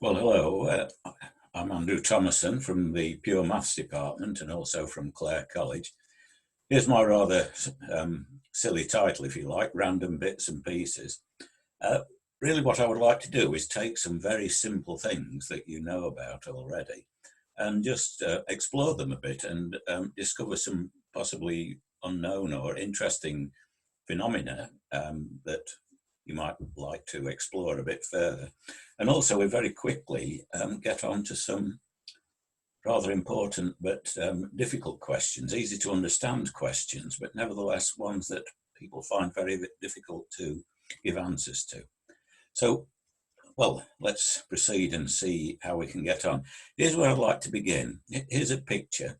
Well, hello. I'm Andrew Thomason from the Pure Maths department and also from Clare College. Here's my rather silly title, if you like, Random Bits and Pieces. Really what I would like to do is take some very simple things that you know about already and just explore them a bit and discover some possibly unknown or interesting phenomena that you might like to explore a bit further. And also we very quickly get on to some rather important but difficult questions, easy to understand questions, but nevertheless ones that people find very difficult to give answers to. So, well, let's proceed and see how we can get on. Here's where I'd like to begin. Here's a picture.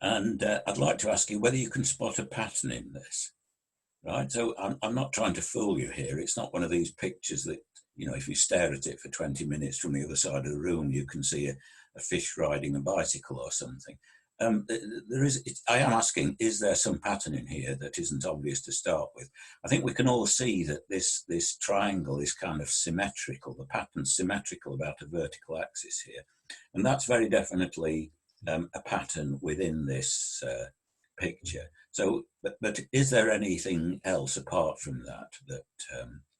And I'd like to ask you whether you can spot a pattern in this. Right, so I'm not trying to fool you here. It's not one of these pictures that, you know, if you stare at it for 20 minutes from the other side of the room, you can see a fish riding a bicycle or something. I am asking, is there some pattern in here that isn't obvious to start with? I think we can all see that this triangle is kind of symmetrical. The pattern's symmetrical about a vertical axis here. And that's very definitely a pattern within this picture. So, but is there anything else apart from that that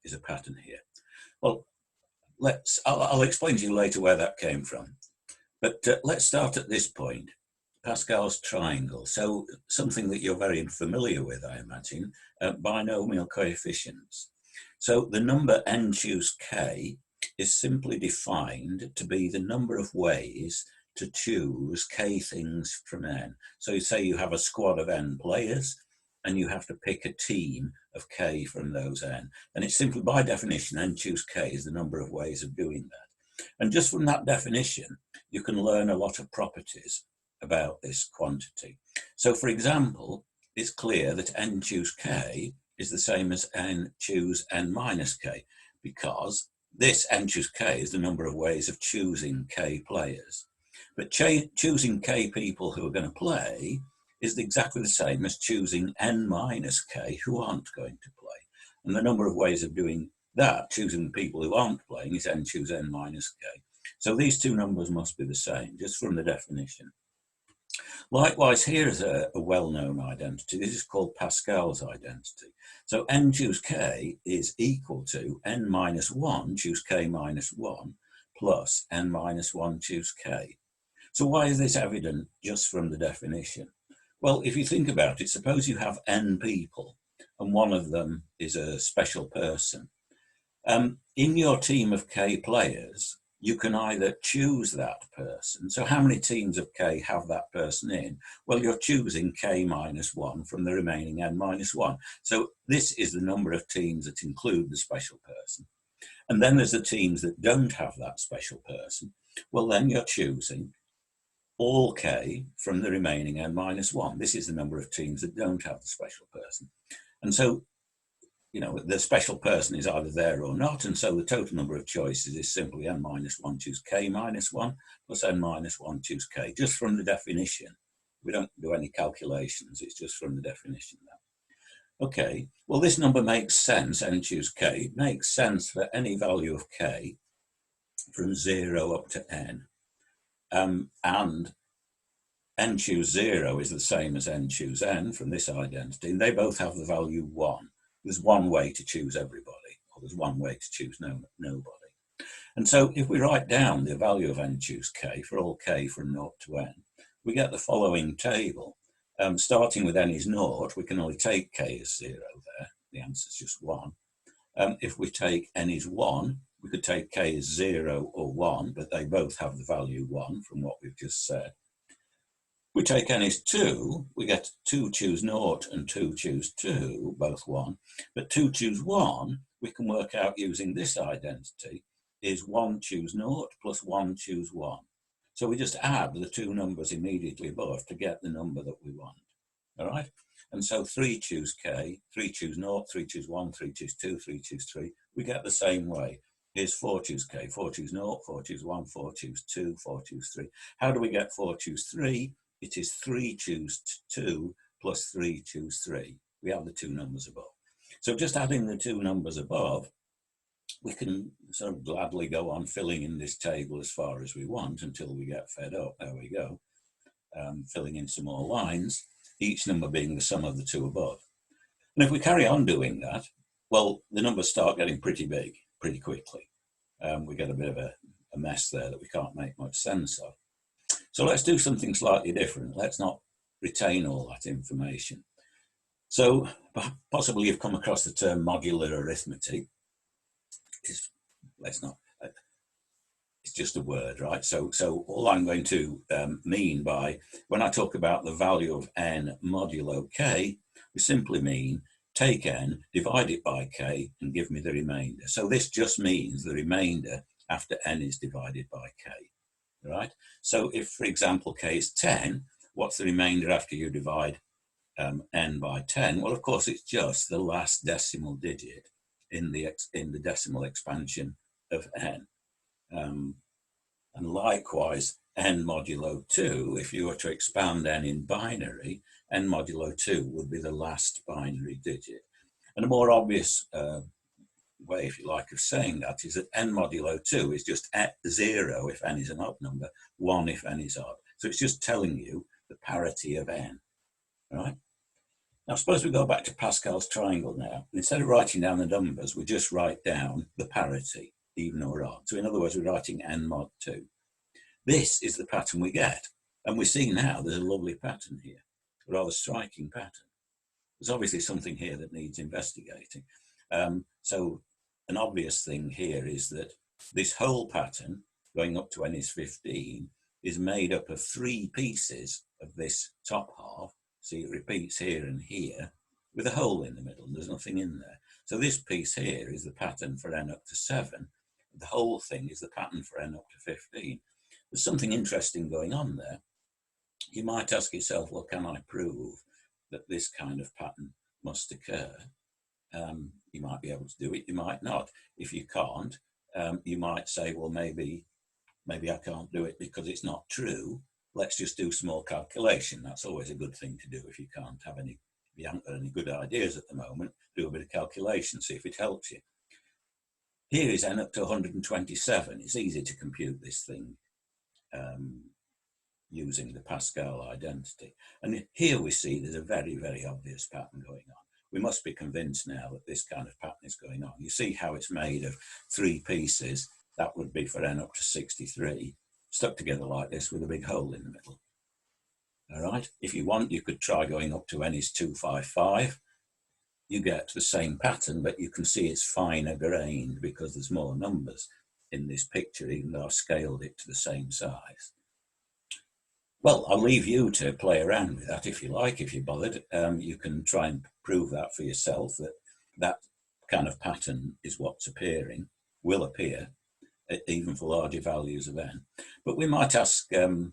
is a pattern here? Well, I'll explain to you later where that came from. But let's start at this point, Pascal's triangle. So something that you're very familiar with, I imagine, binomial coefficients. So the number n choose k is simply defined to be the number of ways to choose k things from n. So you say you have a squad of n players and you have to pick a team of k from those n. And it's simply, by definition, n choose k is the number of ways of doing that. And just from that definition, you can learn a lot of properties about this quantity. So for example, it's clear that n choose k is the same as n choose n minus k, because this n choose k is the number of ways of choosing k players. But choosing k people who are going to play is exactly the same as choosing n minus k who aren't going to play. And the number of ways of doing that, choosing people who aren't playing, is n choose n minus k. So these two numbers must be the same, just from the definition. Likewise, here is a well-known identity. This is called Pascal's identity. So n choose k is equal to n minus 1 choose k minus 1 plus n minus 1 choose k. So why is this evident just from the definition? Well, if you think about it, suppose you have n people and one of them is a special person. In your team of k players, you can either choose that person. So how many teams of k have that person in? Well, you're choosing k minus 1 from the remaining n minus 1. So this is the number of teams that include the special person. And then there's the teams that don't have that special person. Well, then you're choosing all k from the remaining n minus 1. This is the number of teams that don't have the special person. And so, you know, the special person is either there or not. And so the total number of choices is simply n minus 1 choose k minus 1 plus n minus 1 choose k, just from the definition. We don't do any calculations. It's just from the definition now. Okay, well, this number makes sense, n choose k. It makes sense for any value of k from 0 up to n. And n choose 0 is the same as n choose n from this identity, and they both have the value 1. There's one way to choose everybody, or there's one way to choose nobody. And so if we write down the value of n choose k for all k from 0 to n, we get the following table. Starting with n is 0, we can only take k as 0 there. The answer is just 1. If we take n is 1, we could take k as 0 or 1, but they both have the value 1 from what we've just said. We take n is 2, we get 2 choose 0 and 2 choose 2, both 1. But 2 choose 1, we can work out using this identity, is 1 choose 0 plus 1 choose 1. So we just add the two numbers immediately above to get the number that we want. All right? And so 3 choose k, 3 choose 0, 3 choose 1, 3 choose 2, 3 choose 3. We get the same way. Here's 4 choose k, 4 choose 0, 4 choose 1, 4 choose 2, 4 choose 3. How do we get 4 choose 3? It is 3 choose 2 plus 3 choose 3. We have the two numbers above. So just adding the two numbers above we can sort of gladly go on filling in this table as far as we want until we get fed up. There we go. Filling in some more lines, each number being the sum of the two above. And if we carry on doing that, well, the numbers start getting pretty big pretty quickly. We get a bit of a mess there that we can't make much sense of. So let's do something slightly different. Let's not retain all that information. So possibly you've come across the term modular arithmetic. It's just a word, right? So all I'm going to mean by, when I talk about the value of n modulo k, we simply mean take n, divide it by k, and give me the remainder. So this just means the remainder after n is divided by k, right? So if, for example, k is 10, what's the remainder after you divide n by 10? Well, of course, it's just the last decimal digit in the decimal expansion of n. And likewise, n modulo 2, if you were to expand n in binary, n modulo 2 would be the last binary digit. And a more obvious way, if you like, of saying that is that n modulo 2 is just 0 if n is an odd number, 1 if n is odd. So it's just telling you the parity of n, right? Now, suppose we go back to Pascal's triangle now. Instead of writing down the numbers, we just write down the parity, even or odd. So in other words, we're writing n mod 2. This is the pattern we get. And we see now there's a lovely pattern here, a rather striking pattern. There's obviously something here that needs investigating. So an obvious thing here is that this whole pattern, going up to n is 15, is made up of 3 pieces of this top half. See, it repeats here and here with a hole in the middle, and there's nothing in there. So this piece here is the pattern for n up to 7. The whole thing is the pattern for n up to 15. There's something interesting going on there. You might ask yourself, well, can I prove that this kind of pattern must occur? You might be able to do it, you might not. If you can't, you might say, well, maybe I can't do it because it's not true. Let's just do some more calculation. That's always a good thing to do if you can't have any, if you haven't got any good ideas at the moment, do a bit of calculation, see if it helps you. Here is n up to 127. It's easy to compute this thing using the Pascal identity. And here we see there's a very, very obvious pattern going on. We must be convinced now that this kind of pattern is going on. You see how it's made of 3 pieces. That would be for n up to 63, stuck together like this with a big hole in the middle. All right. If you want, you could try going up to n is 255. You get the same pattern, but you can see it's finer grained because there's more numbers in this picture, even though I've scaled it to the same size. Well, I'll leave you to play around with that if you like, if you're bothered. You can try and prove that for yourself, that that kind of pattern is what's appearing, will appear, even for larger values of n. But we might ask a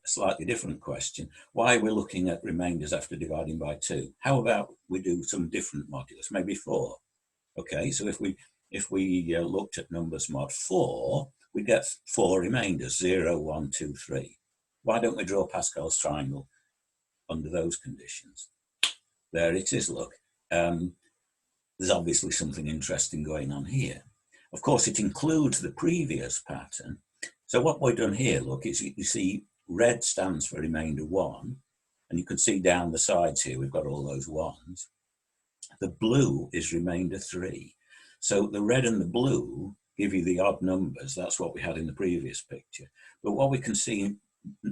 slightly different question. Why are we looking at remainders after dividing by 2? How about we do some different modulus, maybe 4? Okay, so if we looked at numbers mod 4, we get 4 remainders, 0, 1, 2, 3. Why don't we draw Pascal's triangle under those conditions? There it is, look. There's obviously something interesting going on here. Of course, it includes the previous pattern. So what we've done here, look, is you see red stands for remainder 1, and you can see down the sides here, we've got all those 1s. The blue is remainder 3. So the red and the blue give you the odd numbers. That's what we had in the previous picture. But what we can see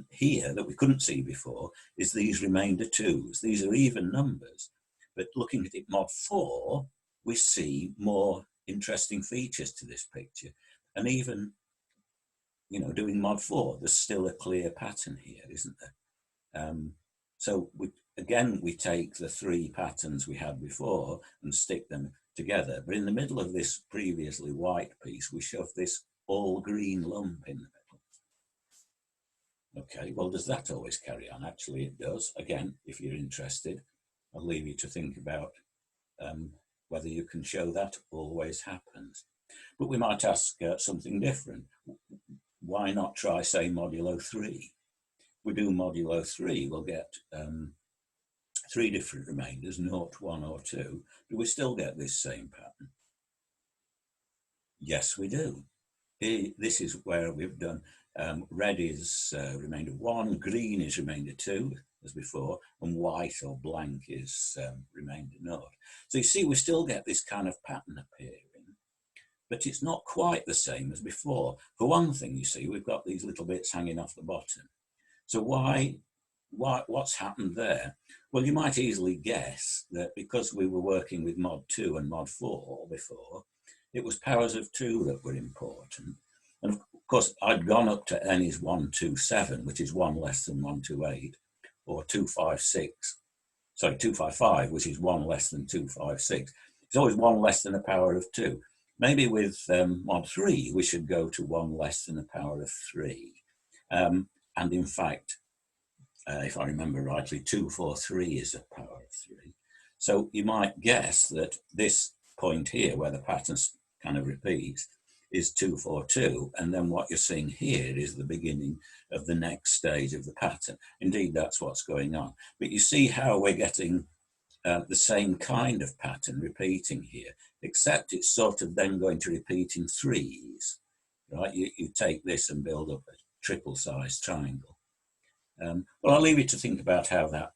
here that we couldn't see before is these remainder 2s. These are even numbers. But looking at it mod 4, we see more interesting features to this picture. And even, you know, doing mod 4, there's still a clear pattern here, isn't there? So we take the 3 patterns we had before and stick them together. But in the middle of this previously white piece, we shove this all green lump in the middle. Okay, well, does that always carry on? Actually, it does. Again, if you're interested, I'll leave you to think about whether you can show that always happens. But we might ask something different. Why not try, say, modulo 3? If we do modulo 3, we'll get 3 different remainders, 0, 1, or 2. Do we still get this same pattern? Yes, we do. This is where we've done red is remainder 1, green is remainder 2, as before, and white or blank is remainder 0. So you see, we still get this kind of pattern appearing, but it's not quite the same as before. For one thing, you see, we've got these little bits hanging off the bottom. So what's happened there? Well, you might easily guess that because we were working with mod 2 and mod 4 before, it was powers of 2 that were important. And of course, I'd gone up to n is 127, which is 1 less than 128, or 256, sorry, 255, which is 1 less than 256. It's always 1 less than a power of 2. Maybe with mod 3, we should go to 1 less than a power of 3. And in fact, if I remember rightly, 243 is a power of 3. So you might guess that this point here, where the pattern kind of repeats, is 242. And then what you're seeing here is the beginning of the next stage of the pattern. Indeed, that's what's going on. But you see how we're getting the same kind of pattern repeating here, except it's sort of then going to repeat in threes, right? You take this and build up a triple-sized triangle. Well, I'll leave you to think about how that,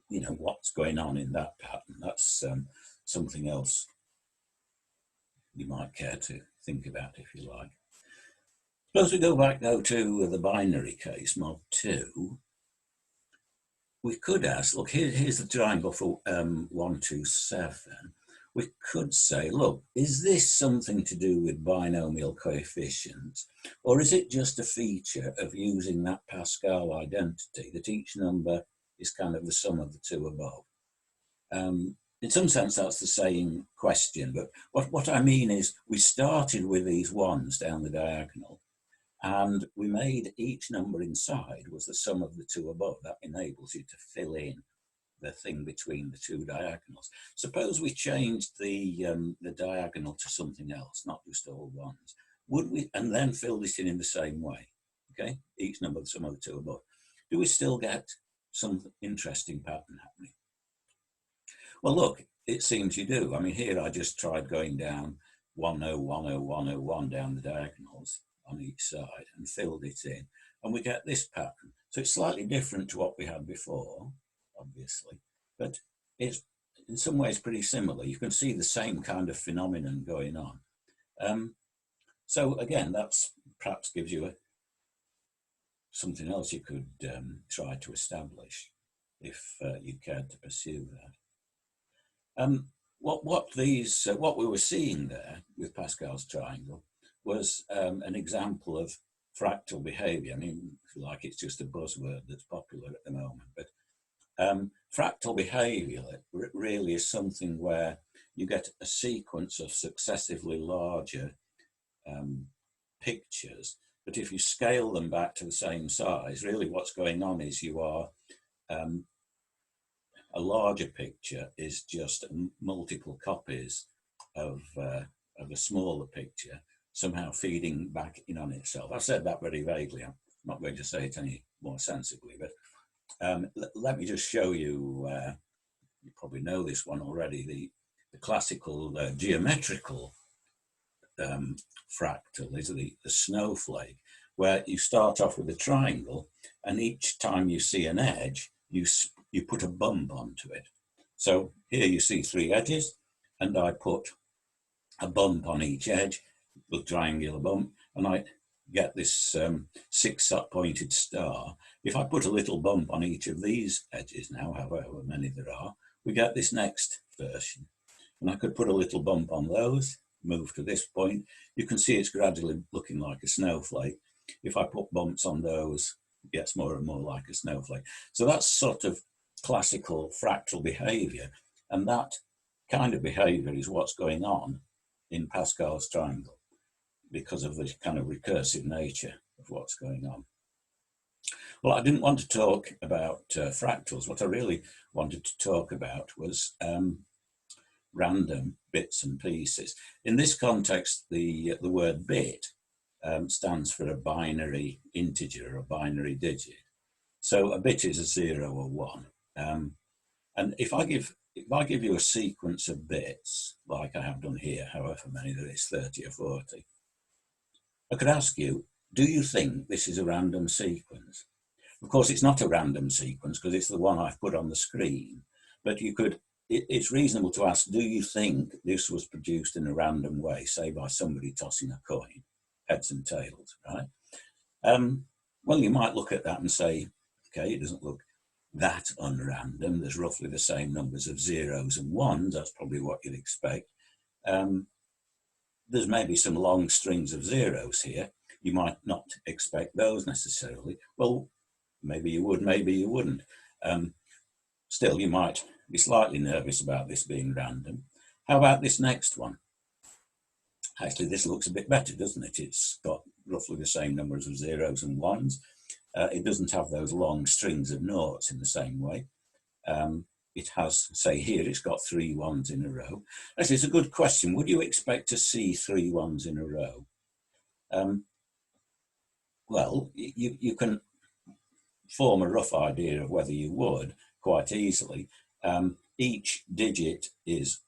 what's going on in that pattern. That's something else you might care to think about if you like. Suppose we go back though to the binary case, mod 2. We could ask, look, here's the triangle for 127. We could say, look, is this something to do with binomial coefficients, or is it just a feature of using that Pascal identity that each number is kind of the sum of the two above? In some sense, that's the same question, but what I mean is we started with these ones down the diagonal, and we made each number inside was the sum of the two above. That enables you to fill in the thing between the two diagonals. Suppose we changed the diagonal to something else, not just all ones. Would we, and then filled it in the same way, okay? Each number, the sum of the two above. Do we still get some interesting pattern happening? Well, look, it seems you do. I mean, here I just tried going down 10, 10, 101 down the diagonals on each side and filled it in, and we get this pattern. So it's slightly different to what we had before, obviously, but it's in some ways pretty similar. You can see the same kind of phenomenon going on. So again, that's perhaps gives you something else you could try to establish if you cared to pursue that. What we were seeing there with Pascal's triangle was an example of fractal behavior. I mean, if you like, it's just a buzzword that's popular at the moment, but fractal behavior really is something where you get a sequence of successively larger pictures, but if you scale them back to the same size, really what's going on is you are a larger picture is just multiple copies of a smaller picture, somehow feeding back in on itself. I've said that very vaguely. I'm not going to say it any more sensibly, but let me just show you, you probably know this one already, the classical geometrical fractal is the snowflake, where you start off with a triangle, and each time you see an edge, you put a bump onto it. So here you see 3 edges, and I put a bump on each edge, the triangular bump, and I get this 6-pointed star. If I put a little bump on each of these edges now, however many there are, we get this next version. And I could put a little bump on those, move to this point. You can see it's gradually looking like a snowflake. If I put bumps on those, it gets more and more like a snowflake. So that's sort of classical fractal behavior. And that kind of behavior is what's going on in Pascal's triangle, because of the kind of recursive nature of what's going on. Well, I didn't want to talk about fractals. What I really wanted to talk about was random bits and pieces. In this context, the word bit stands for a binary integer, a binary digit. So a bit is a 0 or 1. And if I give if I give you a sequence of bits, like I have done here, however many there is, 30 or 40, I could ask you, do you think this is a random sequence? Of course, it's not a random sequence because it's the one I've put on the screen, but you could, it's reasonable to ask, do you think this was produced in a random way, say by somebody tossing a coin, heads and tails, right? Well, you might look at that and say, okay, it doesn't look that unrandom. There's roughly the same numbers of zeros and ones. That's probably what you'd expect. There's maybe some long strings of zeros here. You might not expect those necessarily. Well, maybe you would, maybe you wouldn't. Still, you might be slightly nervous about this being random. How about this next one? Actually, this looks a bit better, doesn't it? It's got roughly the same numbers of zeros and ones. It doesn't have those long strings of noughts in the same way. It has, say here, it's got 3 ones in a row. Actually, it's a good question. Would you expect to see 3 ones in a row? Well, you can form a rough idea of whether you would quite easily. Each digit is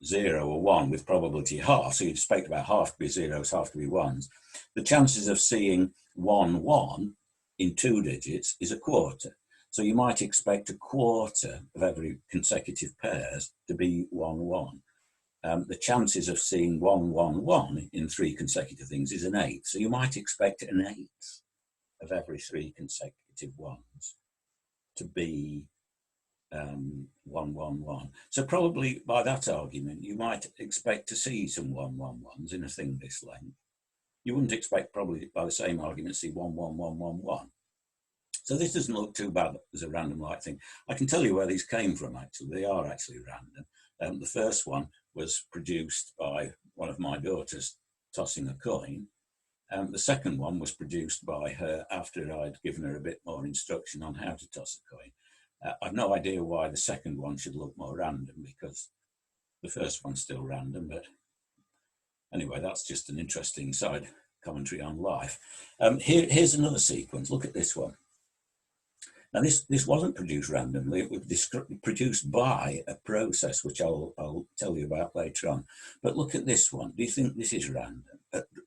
0 or 1 with probability half, so you'd expect about half to be zeros, half to be ones. The chances of seeing 1, 1 in 2 digits is a quarter. So you might expect a quarter of every consecutive pairs to be 1, 1. The chances of seeing 1, 1, 1 in 3 consecutive things is an eighth. So you might expect an eighth of every 3 consecutive ones to be 1, 1, 1. So probably by that argument, you might expect to see some 1, 1, 1s in a thing this length. You wouldn't expect probably by the same argument to see 1, 1, 1, 1, 1. So this doesn't look too bad as a random-like thing. I can tell you where these came from, actually. They are actually random. The first one was produced by one of my daughters tossing a coin. The second one was produced by her after I'd given her a bit more instruction on how to toss a coin. I've no idea why the second one should look more random because the first one's still random, but anyway, that's just an interesting side commentary on life. Here's another sequence. Look at this one. Now, this wasn't produced randomly. It was produced by a process, which I'll tell you about later on. But look at this one. Do you think this is random?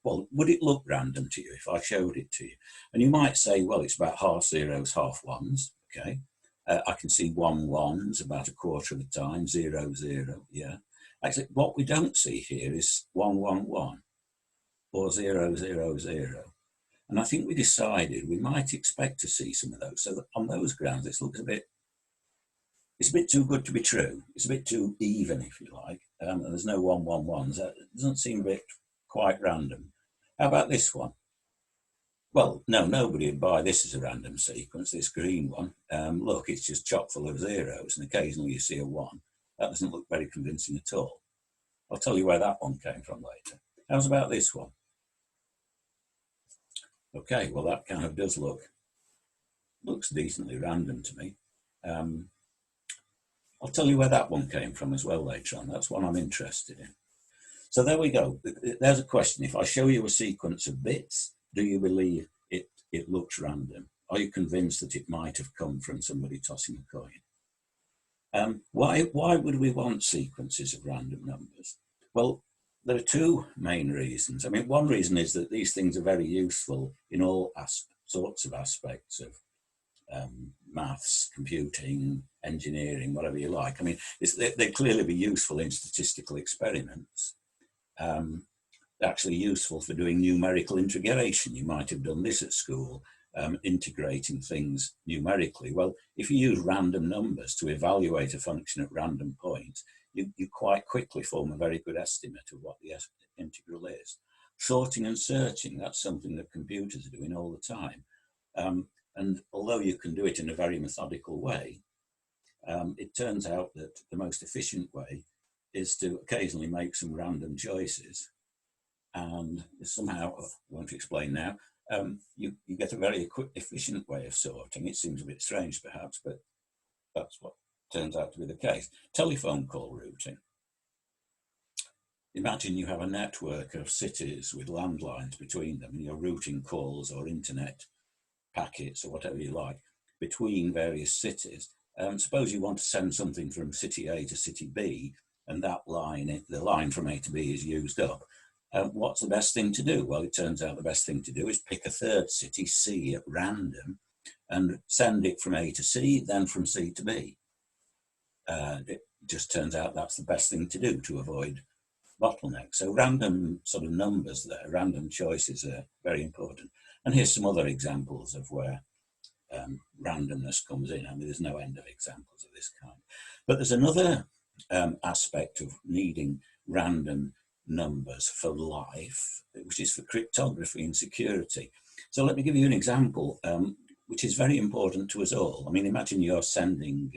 Well, would it look random to you if I showed it to you? And you might say, well, it's about half zeros, half ones. Okay. I can see 1, 1s about a quarter of the time, 0, 0. Yeah. Actually, what we don't see here is 1, 1, 1 or 0, 0, 0. And I think we decided we might expect to see some of those. So that on those grounds, this looks it's a bit too good to be true. It's a bit too even, if you like. And there's no 1, 1, 1s. That doesn't seem a bit quite random. How about this one? Well, no, nobody would buy this as a random sequence, this green one. Look, it's just chock full of zeros, and occasionally you see a 1. That doesn't look very convincing at all. I'll tell you where that one came from later. How's about this one? Okay, well, that kind of does looks decently random to me. I'll tell you where that one came from as well later on. That's what I'm interested in. So there we go. There's a question. If I show you a sequence of bits, do you believe it looks random? Are you convinced that it might have come from somebody tossing a coin? Why would we want sequences of random numbers? Well, there are 2 main reasons. I mean, one reason is that these things are very useful in all sorts of aspects of maths, computing, engineering, whatever you like. I mean, they'd clearly be useful in statistical experiments. Actually useful for doing numerical integration. You might have done this at school, integrating things numerically. Well, if you use random numbers to evaluate a function at random points, you quite quickly form a very good estimate of what the integral is. Sorting and searching, that's something that computers are doing all the time. And although you can do it in a very methodical way, it turns out that the most efficient way is to occasionally make some random choices. And somehow, I won't explain now, you get a very efficient way of sorting. It seems a bit strange perhaps, but that's what turns out to be the case. Telephone call routing. Imagine you have a network of cities with landlines between them and you're routing calls or internet packets or whatever you like between various cities. Suppose you want to send something from city A to city B, and that line, the line from A to B is used up. What's the best thing to do? Well, it turns out the best thing to do is pick a third city, C, at random, and send it from A to C, then from C to B. It just turns out that's the best thing to do to avoid bottlenecks. So random sort of numbers there, random choices are very important. And here's some other examples of where randomness comes in. I mean, there's no end of examples of this kind. But there's another aspect of needing random numbers for life, which is for cryptography and security. So let me give you an example, which is very important to us all. I mean, imagine you're sending,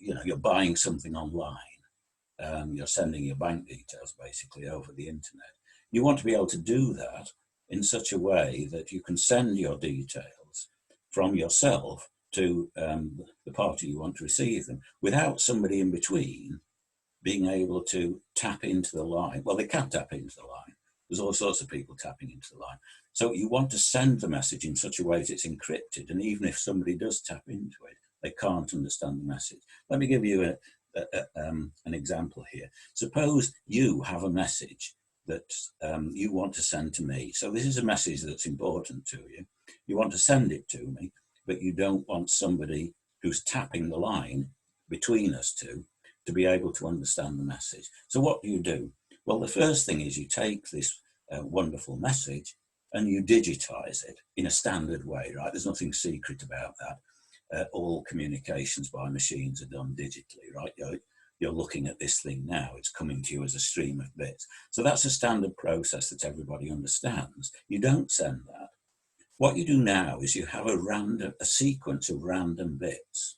you're buying something online. You're sending your bank details basically over the internet. You want to be able to do that in such a way that you can send your details from yourself to the party you want to receive them without somebody in between being able to tap into the line. Well, they can tap into the line. There's all sorts of people tapping into the line. So you want to send the message in such a way that it's encrypted. And even if somebody does tap into it, they can't understand the message. Let me give you an example here. Suppose you have a message that you want to send to me. So this is a message that's important to you. You want to send it to me, but you don't want somebody who's tapping the line between us two to be able to understand the message. So what do? Well, the first thing is you take this wonderful message and you digitize it in a standard way, right? There's nothing secret about that. All communications by machines are done digitally, right? You're looking at this thing now, it's coming to you as a stream of bits. So that's a standard process that everybody understands. You don't send that. What you do now is you have a sequence of random bits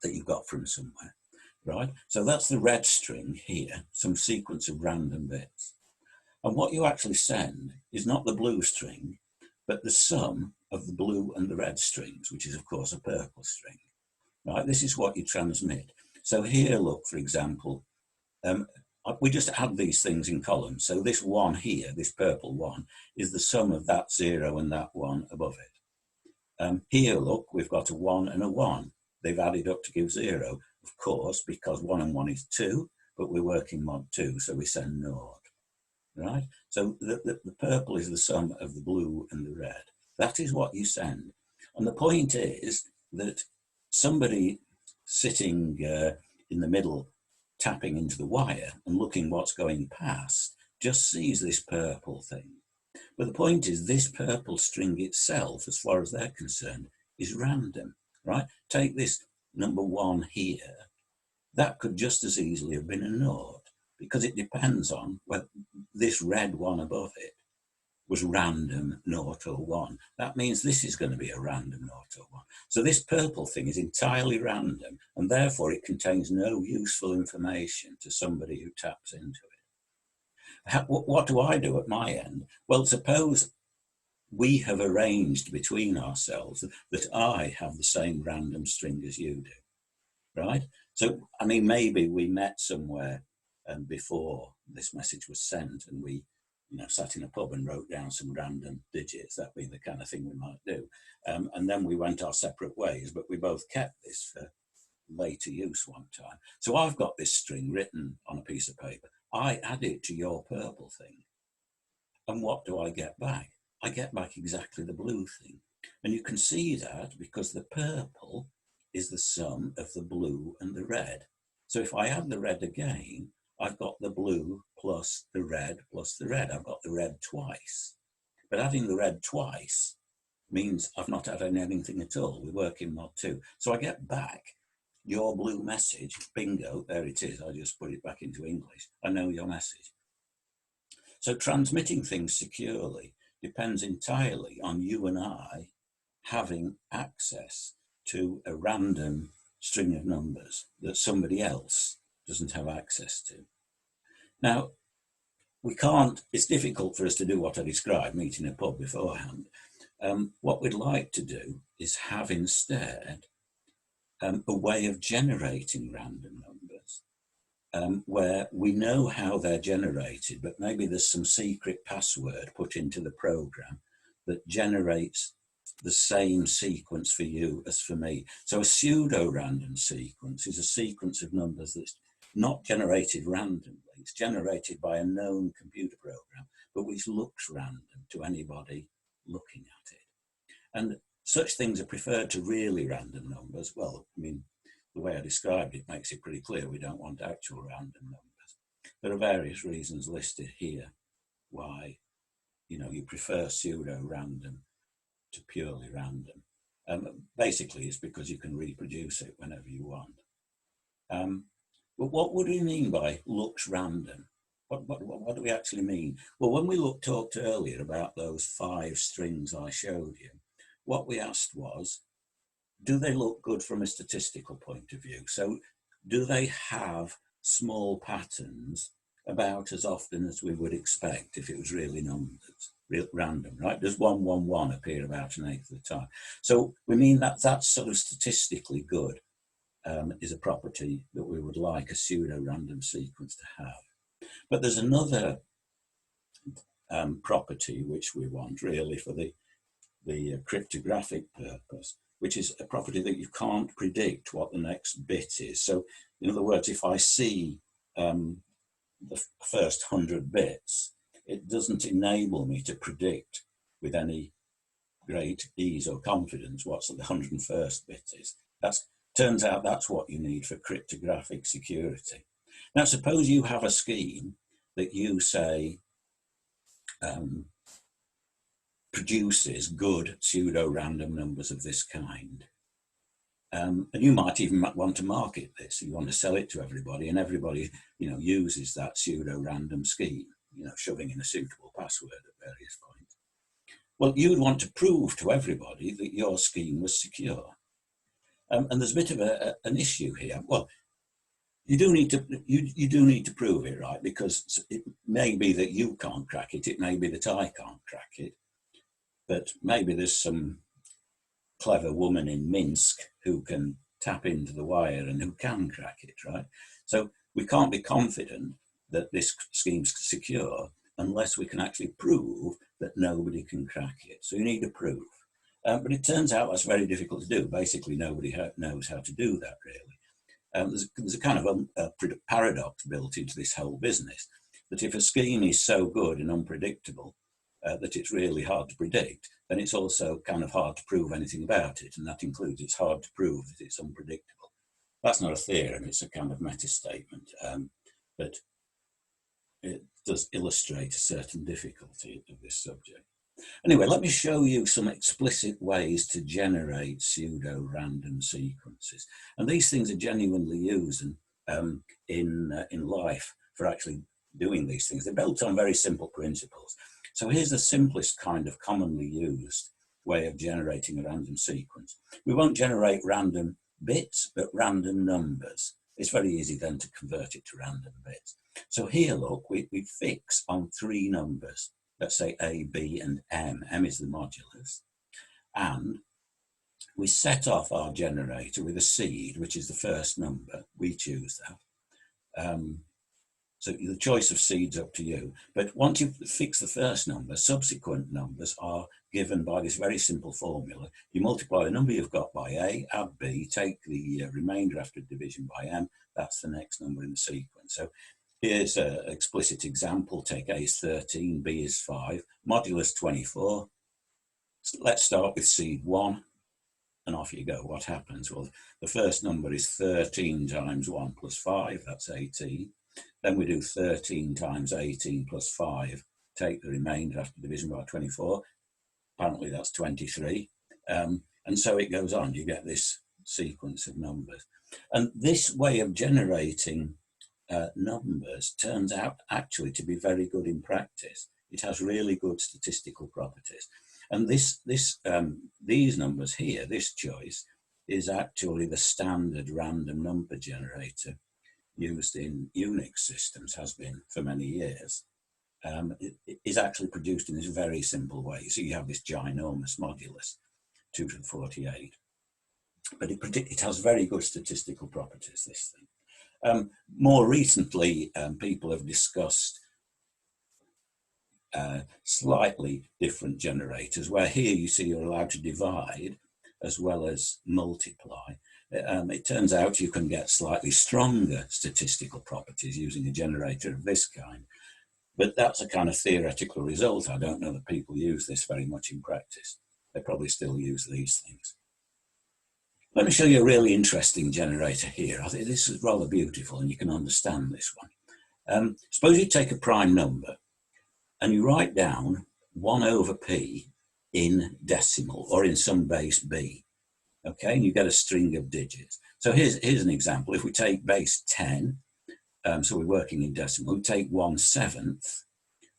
that you got from somewhere, right? So that's the red string here, some sequence of random bits. And what you actually send is not the blue string, but the sum of the blue and the red strings, which is of course a purple string, right? This is what you transmit. So here, look, for example, we just add these things in columns. So this one here, this purple one, is the sum of that 0 and that 1 above it. Here, look, we've got a 1 and a 1. They've added up to give 0, of course, because 1 and 1 is 2, but we're working mod 2, so we send 0, right? So the purple is the sum of the blue and the red. That is what you send. And the point is that somebody sitting in the middle, tapping into the wire and looking what's going past, just sees this purple thing. But the point is this purple string itself, as far as they're concerned, is random, right? Take this number 1 here. That could just as easily have been a 0 because it depends on whether this red one above it was random 0 or 1. That means this is going to be a random 0 or 1. So this purple thing is entirely random, and therefore it contains no useful information to somebody who taps into it. What do I do at my end? Well, suppose we have arranged between ourselves that I have the same random string as you do, right? So, I mean, maybe we met somewhere before this message was sent and we sat in a pub and wrote down some random digits, that being the kind of thing we might do. And then we went our separate ways, but we both kept this for later use one time. So I've got this string written on a piece of paper. I add it to your purple thing. And what do I get back? I get back exactly the blue thing. And you can see that because the purple is the sum of the blue and the red. So if I add the red again, I've got the blue plus the red plus the red. I've got the red twice. But adding the red twice means I've not added anything at all. We work in mod 2. So I get back your blue message. Bingo, there it is. I just put it back into English. I know your message. So transmitting things securely depends entirely on you and I having access to a random string of numbers that somebody else doesn't have access to. Now, it's difficult for us to do what I described, meet in a pub beforehand. What we'd like to do is have instead a way of generating random numbers where we know how they're generated, but maybe there's some secret password put into the program that generates the same sequence for you as for me. So a pseudo-random sequence is a sequence of numbers that's not generated randomly. It's generated by a known computer program, but which looks random to anybody looking at it. And such things are preferred to really random numbers. Well, I mean, the way I described it makes it pretty clear we don't want actual random numbers. There are various reasons listed here why, you know, you prefer pseudo-random to purely random. Basically, it's because you can reproduce it whenever you want. But what would we mean by looks random? What do we actually mean? Well, when we talked earlier about those 5 strings I showed you, what we asked was, do they look good from a statistical point of view? So do they have small patterns about as often as we would expect if it was really numbers, random, right? Does 1, 1, 1 appear about an eighth of the time? So we mean that that's sort of statistically good, is a property that we would like a pseudo-random sequence to have. But there's another property which we want really for the cryptographic purpose, which is a property that you can't predict what the next bit is. So in other words, if I see the first 100 bits, it doesn't enable me to predict with any great ease or confidence what's the 101st bit is. Turns out that's what you need for cryptographic security. Now, suppose you have a scheme that you say produces good pseudo-random numbers of this kind. And you might even want to market this. You want to sell it to everybody, and everybody, you know, uses that pseudo-random scheme, you know, shoving in a suitable password at various points. Well, you would want to prove to everybody that your scheme was secure. And there's a bit of an issue here. Well, you do need to prove it, right? Because it may be that you can't crack it. It may be that I can't crack it. But maybe there's some clever woman in Minsk who can tap into the wire and who can crack it, right? So we can't be confident that this scheme's secure unless we can actually prove that nobody can crack it. So you need to prove. But it turns out that's very difficult to do. Basically, nobody knows how to do that, really. There's a kind of a paradox built into this whole business, that if a scheme is so good and unpredictable that it's really hard to predict, then it's also kind of hard to prove anything about it. And that includes it's hard to prove that it's unpredictable. That's not a theorem, it's a kind of meta-statement. But it does illustrate a certain difficulty of this subject. Anyway, let me show you some explicit ways to generate pseudo-random sequences. And these things are genuinely used in life for actually doing these things. They're built on very simple principles. So here's the simplest kind of commonly used way of generating a random sequence. We won't generate random bits, but random numbers. It's very easy then to convert it to random bits. So here, look, we fix on 3 numbers. Let's say A, B, and M. M is the modulus. And we set off our generator with a seed, which is the first number. We choose that. So the choice of seed's up to you. But once you fix the first number, subsequent numbers are given by this very simple formula. You multiply the number you've got by A, add B, take the remainder after division by M. That's the next number in the sequence. So here's an explicit example. Take A is 13, B is 5, modulus 24. So let's start with seed 1, and off you go. What happens? Well, the first number is 13 times 1 plus 5, that's 18. Then we do 13 times 18 plus 5, take the remainder after division by 24. Apparently that's 23. And so it goes on. You get this sequence of numbers. And this way of generating numbers turns out actually to be very good in practice. It has really good statistical properties. And these numbers here, this choice, is actually the standard random number generator used in Unix systems, has been for many years. It is actually produced in this very simple way. So you have this ginormous modulus, 2 to the 48. But it has very good statistical properties, this thing. More recently, people have discussed slightly different generators, where here you see you're allowed to divide as well as multiply. It turns out you can get slightly stronger statistical properties using a generator of this kind. But that's a kind of theoretical result. I don't know that people use this very much in practice. They probably still use these things. Let me show you a really interesting generator here. I think this is rather beautiful and you can understand this one. Suppose you take a prime number and you write down 1 over p in decimal or in some base b. Okay, and you get a string of digits. So here's an example. If we take base 10, so we're working in decimal, we take 1/7.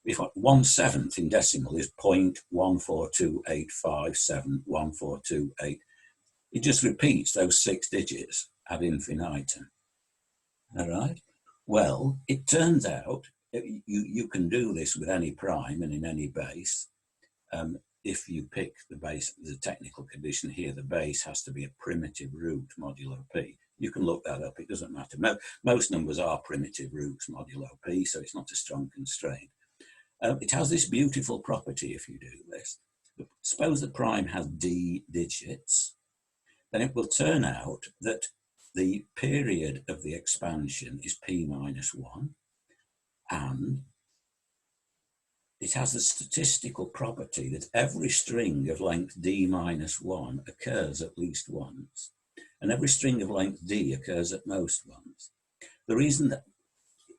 If 1/7 in decimal is 0.1428571428, it just repeats those 6 digits ad infinitum. All right. Well, it turns out you can do this with any prime and in any base. If you pick the base, the technical condition here, the base has to be a primitive root modulo p. You can look that up, it doesn't matter. Most numbers are primitive roots modulo p, so it's not a strong constraint. It has this beautiful property if you do this. Suppose the prime has d digits, then it will turn out that the period of the expansion is p minus 1, and it has the statistical property that every string of length d minus 1 occurs at least once, and every string of length d occurs at most once. The reason that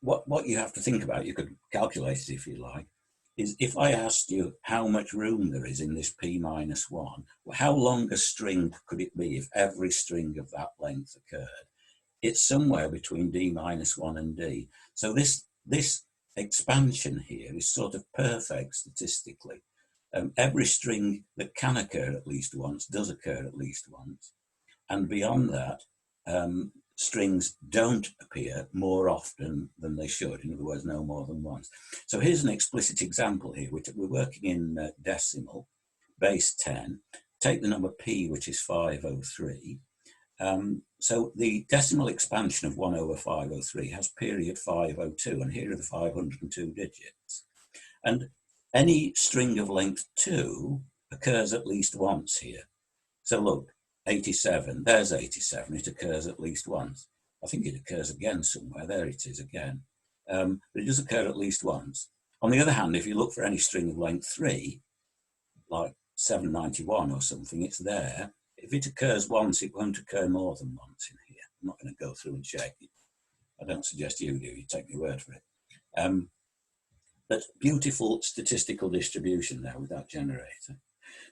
what you have to think about, you could calculate it if you like, is if I asked you how much room there is in this p minus 1, how long a string could it be if every string of that length occurred? It's somewhere between d minus 1 and d. So this expansion here is sort of perfect statistically. Every string that can occur at least once does occur at least once. And beyond that, strings don't appear more often than they should. In other words, no more than once. So here's an explicit example here. We're working in decimal, base 10. Take the number p, which is 503. So the decimal expansion of 1 over 503 has period 502, and here are the 502 digits. And any string of length 2 occurs at least once here. So look, 87, there's 87, it occurs at least once. I think it occurs again somewhere, there it is again. But it does occur at least once. On the other hand, if you look for any string of length 3, like 791 or something, it's there. If it occurs once, it won't occur more than once in here. I'm not going to go through and check it. I don't suggest you do, you take my word for it. But beautiful statistical distribution there with that generator.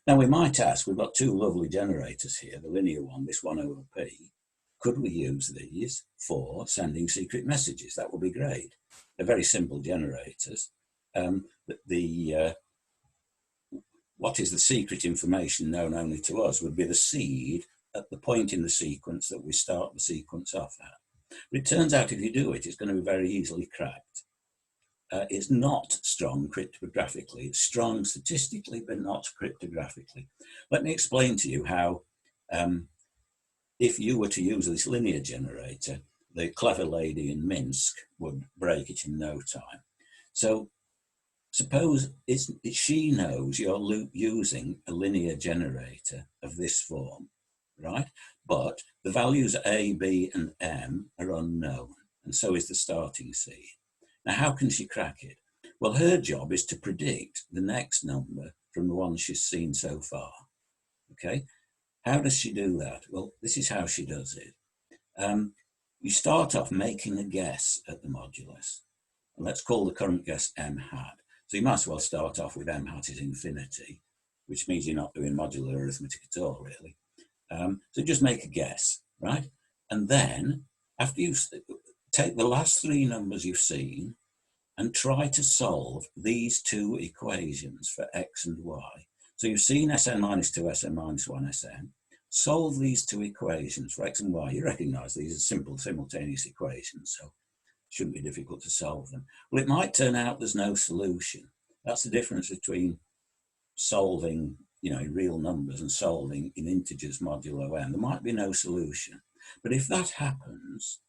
Now we might ask, we've got two lovely generators here, the linear one, this 1 over p. Could we use these for sending secret messages? That would be great. They're very simple generators. What is the secret information known only to us would be the seed at the point in the sequence that we start the sequence off at. But it turns out if you do it, it's going to be very easily cracked. It's not strong cryptographically. It's strong statistically, but not cryptographically. Let me explain to you how, if you were to use this linear generator, the clever lady in Minsk would break it in no time. So suppose she knows you're using a linear generator of this form, right? But the values A, B, and M are unknown, and so is the starting seed. Now, how can she crack it? Well, her job is to predict the next number from the ones she's seen so far, okay? How does she do that? Well, this is how she does it. You start off making a guess at the modulus. And let's call the current guess m hat. So you might as well start off with m hat is infinity, which means you're not doing modular arithmetic at all, really. So just make a guess, right? And then, after you take the last 3 numbers you've seen and try to solve these 2 equations for x and y. So you've seen Sn minus 2, Sn minus 1, Sn. Solve these 2 equations for x and y. You recognize these are simple simultaneous equations, so it shouldn't be difficult to solve them. Well, it might turn out there's no solution. That's the difference between solving, in real numbers and solving in integers modulo n. There might be no solution. But if that happens,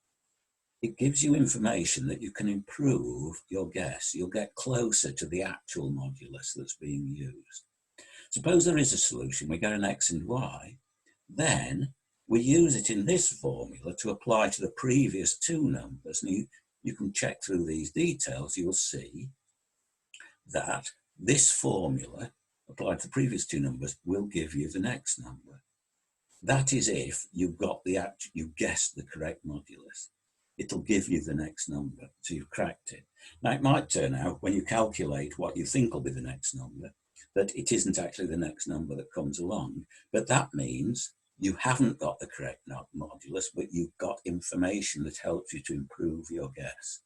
it gives you information that you can improve your guess. You'll get closer to the actual modulus that's being used. Suppose there is a solution, we get an x and y, then we use it in this formula to apply to the previous two numbers. And you can check through these details, you'll see that this formula applied to the previous two numbers will give you the next number. That is if you've got you guessed the correct modulus. It'll give you the next number, so you've cracked it. Now it might turn out when you calculate what you think will be the next number, that it isn't actually the next number that comes along, but that means you haven't got the correct modulus, but you've got information that helps you to improve your guess.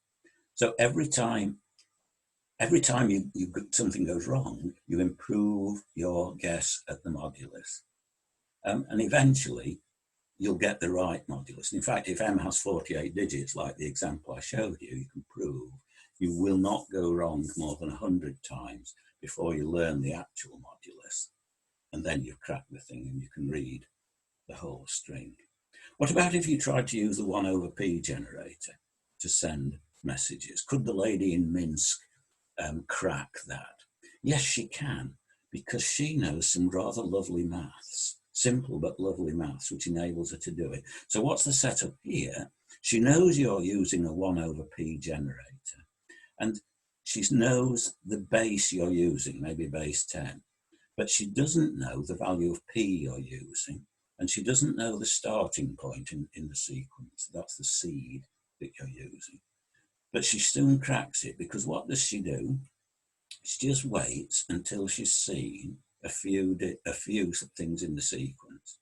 So every time something goes wrong, you improve your guess at the modulus. And eventually you'll get the right modulus. In fact, if M has 48 digits, like the example I showed you, you can prove you will not go wrong more than 100 times before you learn the actual modulus. And then you've cracked the thing and you can read the whole string. What about if you tried to use the 1 over P generator to send messages? Could the lady in Minsk crack that? Yes, she can, because she knows some rather lovely maths, simple but lovely maths, which enables her to do it. So what's the setup here? She knows you're using a 1 over P generator, and she knows the base you're using, maybe base 10, but she doesn't know the value of P you're using, and she doesn't know the starting point in the sequence. That's the seed that you're using. But she soon cracks it, because what does she do? She just waits until she's seen a few things in the sequence.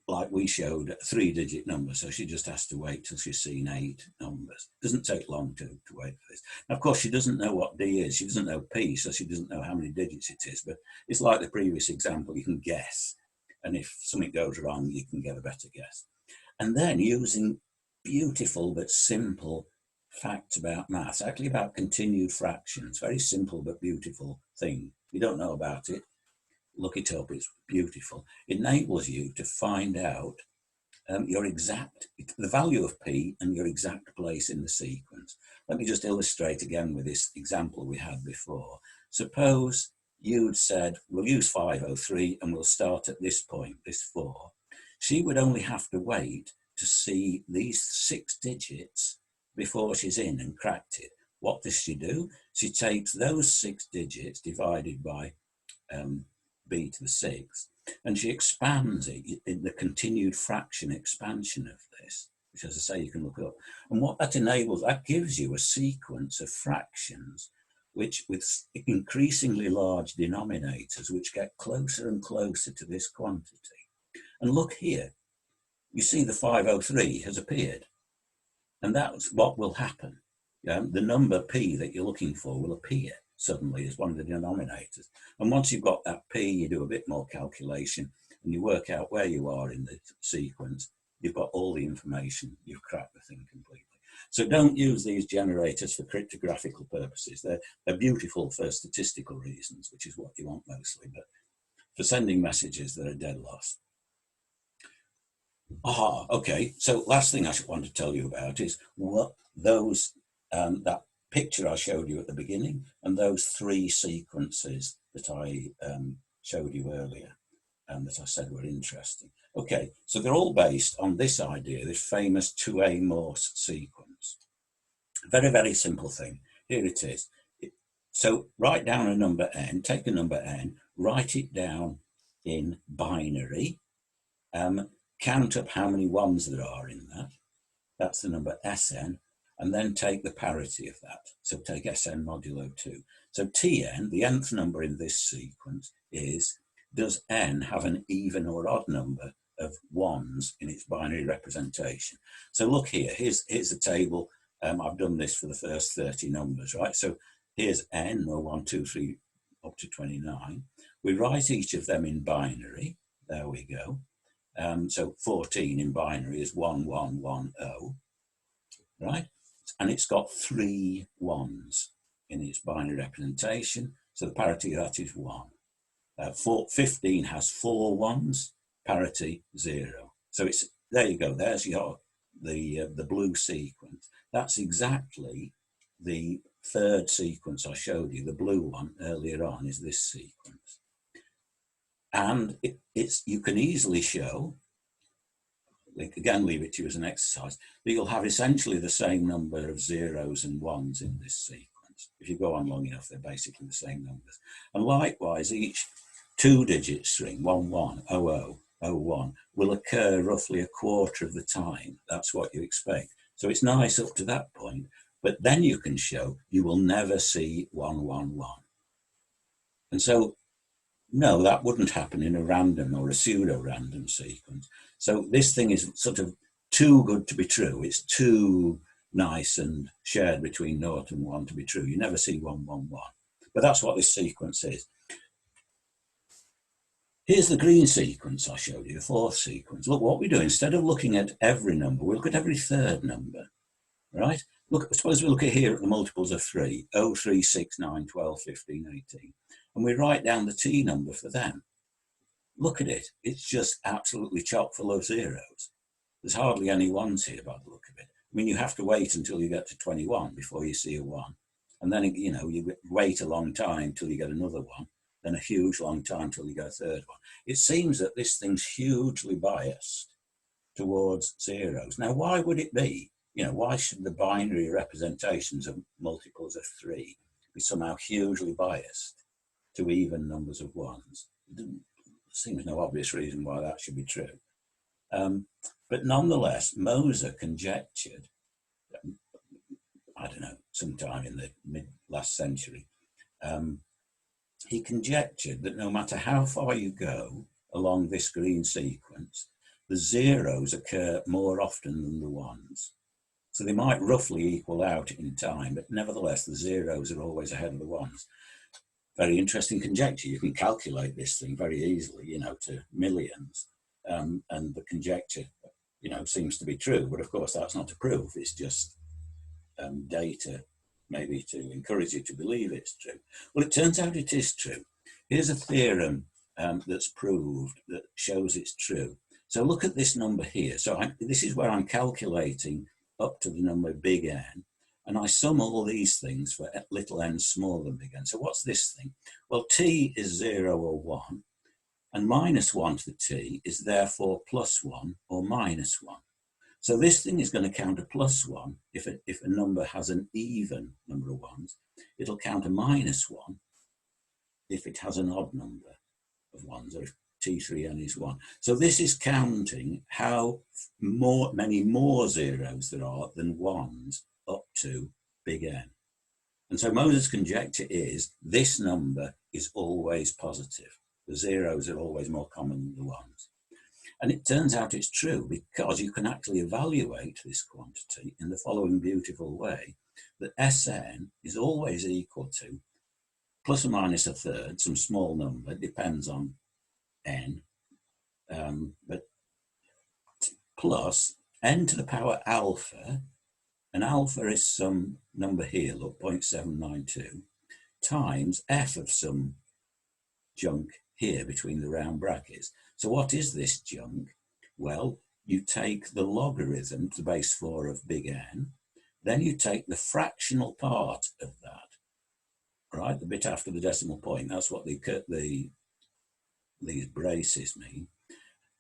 Like we showed, a 3-digit number, so she just has to wait till she's seen 8 numbers. It doesn't take long to wait for this. Now, of course, she doesn't know what D is. She doesn't know P, so she doesn't know how many digits it is. But it's like the previous example, you can guess. And if something goes wrong, you can get a better guess. And then using beautiful but simple facts about maths, actually about continued fractions, very simple but beautiful thing. If you don't know about it, look it up, it's beautiful. It enables you to find out the value of P and your exact place in the sequence. Let me just illustrate again with this example we had before. Suppose you'd said, we'll use 503 and we'll start at this point, this 4. She would only have to wait to see these 6 digits before she's in and cracked it. What does she do? She takes those 6 digits divided by b to the 6th, and she expands it in the continued fraction expansion of this, which, as I say, you can look up. And what that enables, that gives you a sequence of fractions which, with increasingly large denominators, which get closer and closer to this quantity. And look here, you see the 503 has appeared. And that's what will happen. The number P that you're looking for will appear suddenly as one of the denominators. And once you've got that P, you do a bit more calculation and you work out where you are in the sequence. You've got all the information, you've cracked the thing completely. So don't use these generators for cryptographical purposes. They're beautiful for statistical reasons, which is what you want mostly, but for sending messages, they're a dead loss. Okay, so last thing I want to tell you about is what those, that picture I showed you at the beginning and those 3 sequences that I showed you earlier and that I said were interesting. Okay, so they're all based on this idea, this famous Thue-Morse sequence. Very, very simple thing. Here it is. So write down a number n, take a number n, write it down in binary, count up how many 1s there are in that. That's the number Sn, and then take the parity of that. So take Sn modulo 2. So Tn, the nth number in this sequence, is, does n have an even or odd number of 1s in its binary representation? So look here, here's the table. I've done this for the first 30 numbers, right? So here's n, or 1, 2, 3, up to 29. We write each of them in binary. There we go. So 14 in binary is 1, 1, 1, 0, right? And it's got 3 1s in its binary representation. So the parity of that is 1. 15 has 4 1s, parity 0. So it's, there you go, there's your the blue sequence, that's exactly the third sequence I showed you. The blue one earlier on is this sequence. And you can easily show, again, leave it to you as an exercise, that you'll have essentially the same number of zeros and ones in this sequence. If you go on long enough, they're basically the same numbers. And likewise, each two-digit string, 110001, will occur roughly a quarter of the time. That's what you expect. So it's nice up to that point, but then you can show you will never see 111. And so, no, that wouldn't happen in a random or a pseudo-random sequence. So this thing is sort of too good to be true. It's too nice and shared between 0 and 1 to be true. You never see 111. But that's what this sequence is. Here's the green sequence I showed you, the fourth sequence. Look, what we do, instead of looking at every number, we look at every third number, right? Look, suppose we look at here at the multiples of 3, 0, 3, 6, 9, 12, 15, 18. And we write down the T number for them. Look at it. It's just absolutely chock full of zeros. There's hardly any ones here by the look of it. I mean, you have to wait until you get to 21 before you see a 1. And then, you know, you wait a long time till you get another 1, then a huge long time till you get a third one. It seems that this thing's hugely biased towards zeros. Now, why would it be? You know, why should the binary representations of multiples of 3 be somehow hugely biased to even numbers of 1s? There seems no obvious reason why that should be true. But nonetheless, Moser conjectured, I don't know, sometime in the mid-last century, he conjectured that no matter how far you go along this green sequence, the zeros occur more often than the ones. So they might roughly equal out in time, but nevertheless, the zeros are always ahead of the ones. Very interesting conjecture. You can calculate this thing very easily, you know, to millions. And the conjecture, you know, seems to be true. But of course, that's not a proof. It's just data, maybe to encourage you to believe it's true. Well, it turns out it is true. Here's a theorem that's proved that shows it's true. So look at this number here. So this is where I'm calculating up to the number big N, and I sum all these things for little n smaller than big N. So what's this thing? Well, t is 0 or 1, and minus 1 to the t is therefore plus 1 or minus 1. So this thing is going to count a plus 1 if a number has an even number of ones. It'll count a minus 1 if it has an odd number of ones, or if T3n is 1. So this is counting how many more zeros there are than ones up to big N. And so Moser's conjecture is this number is always positive. The zeros are always more common than the ones. And it turns out it's true because you can actually evaluate this quantity in the following beautiful way, that Sn is always equal to plus or minus a third, some small number, it depends on n, but plus n to the power alpha, and alpha is some number here, look, 0.792, times f of some junk here between the round brackets. So what is this junk? Well, you take the logarithm to the base 4 of big N, then you take the fractional part of that, right? The bit after the decimal point. That's what these braces mean.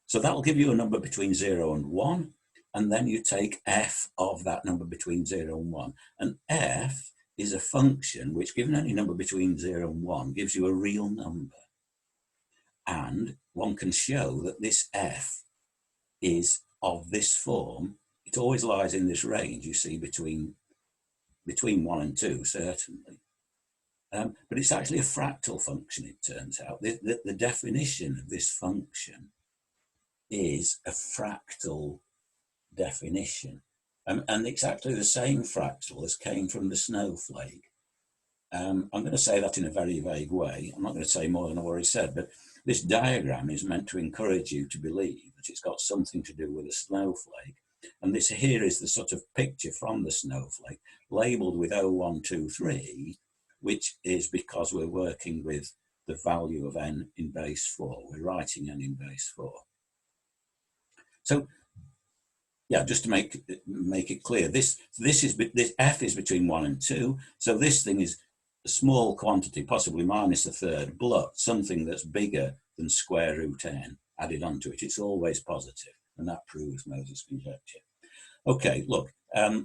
So that will give you a number between 0 and 1, and then you take f of that number between 0 and 1. And f is a function which, given any number between 0 and 1, gives you a real number. And one can show that this f is of this form. It always lies in this range, you see, between 1 and 2, certainly. But it's actually a fractal function, it turns out. The definition of this function is a fractal definition. And it's actually the same fractal as came from the snowflake. I'm going to say that in a very vague way. I'm not going to say more than I've already said, but this diagram is meant to encourage you to believe that it's got something to do with a snowflake. And this here is the sort of picture from the snowflake, labeled with 0123, which is because we're working with the value of n in base 4. We're writing n in base 4. So yeah, just to make it clear, this f is between 1 and 2, so this thing is a small quantity, possibly minus a third, but something that's bigger than square root n added onto it. It's always positive, and that proves Moses' conjecture. Okay, look,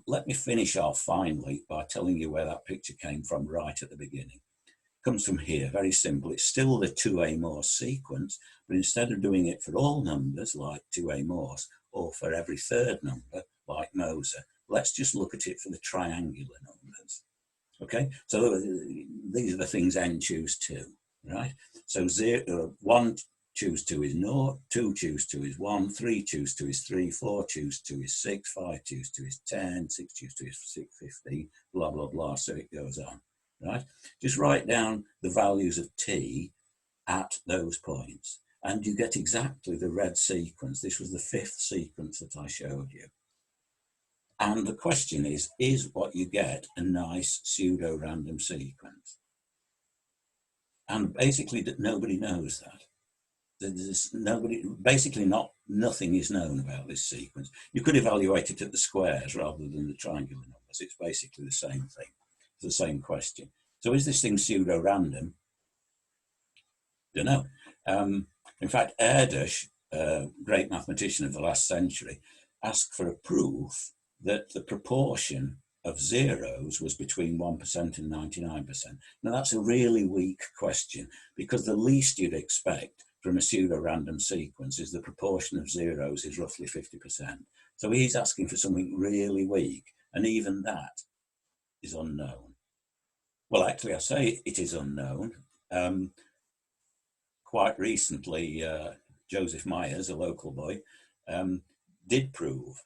let me finish off finally by telling you where that picture came from right at the beginning. It comes from here, very simple. It's still the Thue-Morse sequence, but instead of doing it for all numbers like Thue-Morse or for every third number like Moser, let's just look at it for the triangular numbers. Okay, so these are the things n choose 2, right? So 1 choose 2 is 0, 2 choose 2 is 1, 3 choose 2 is 3, 4 choose 2 is 6, 5 choose 2 is 10, 6 choose 2 is 15, blah, blah, blah, so it goes on, right? Just write down the values of t at those points, and you get exactly the red sequence. This was the 5th sequence that I showed you. And the question is what you get a nice pseudo-random sequence? And basically, nobody knows that. There's nothing is known about this sequence. You could evaluate it at the squares rather than the triangular numbers. It's basically the same thing. It's the same question. So is this thing pseudo-random? Don't know. In fact, Erdős, great mathematician of the last century, asked for a proof that the proportion of zeros was between 1% and 99%. Now, that's a really weak question, because the least you'd expect from a pseudo-random sequence is the proportion of zeros is roughly 50%. So he's asking for something really weak, and even that is unknown. Well, actually, I say it is unknown. Quite recently, Joseph Myers, a local boy, did prove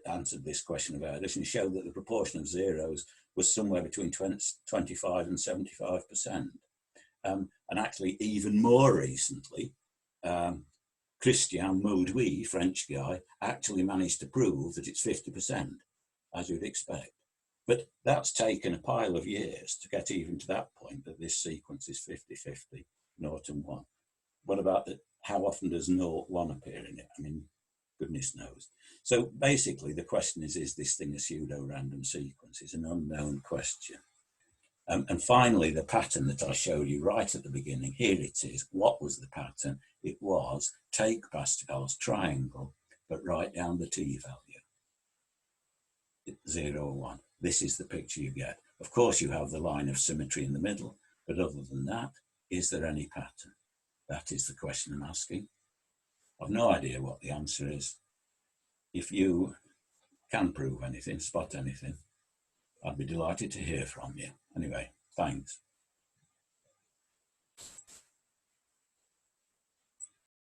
answered this question of Erdős and showed that the proportion of zeros was somewhere between 25 and 75%. And actually, even more recently, Christian Mauduit, French guy, actually managed to prove that it's 50%, as you'd expect. But that's taken a pile of years to get even to that point, that this sequence is 50-50, 0 and 1. What about how often does 0, 1 appear in it? I mean, goodness knows. So basically, the question is this thing a pseudo-random sequence? It's an unknown question. And finally, the pattern that I showed you right at the beginning, here it is. What was the pattern? It was take Pascal's triangle, but write down the t value, 0 or 1. This is the picture you get. Of course, you have the line of symmetry in the middle, but other than that, is there any pattern? That is the question I'm asking. I've no idea what the answer is. If you can prove anything, spot anything, I'd be delighted to hear from you. Anyway, thanks.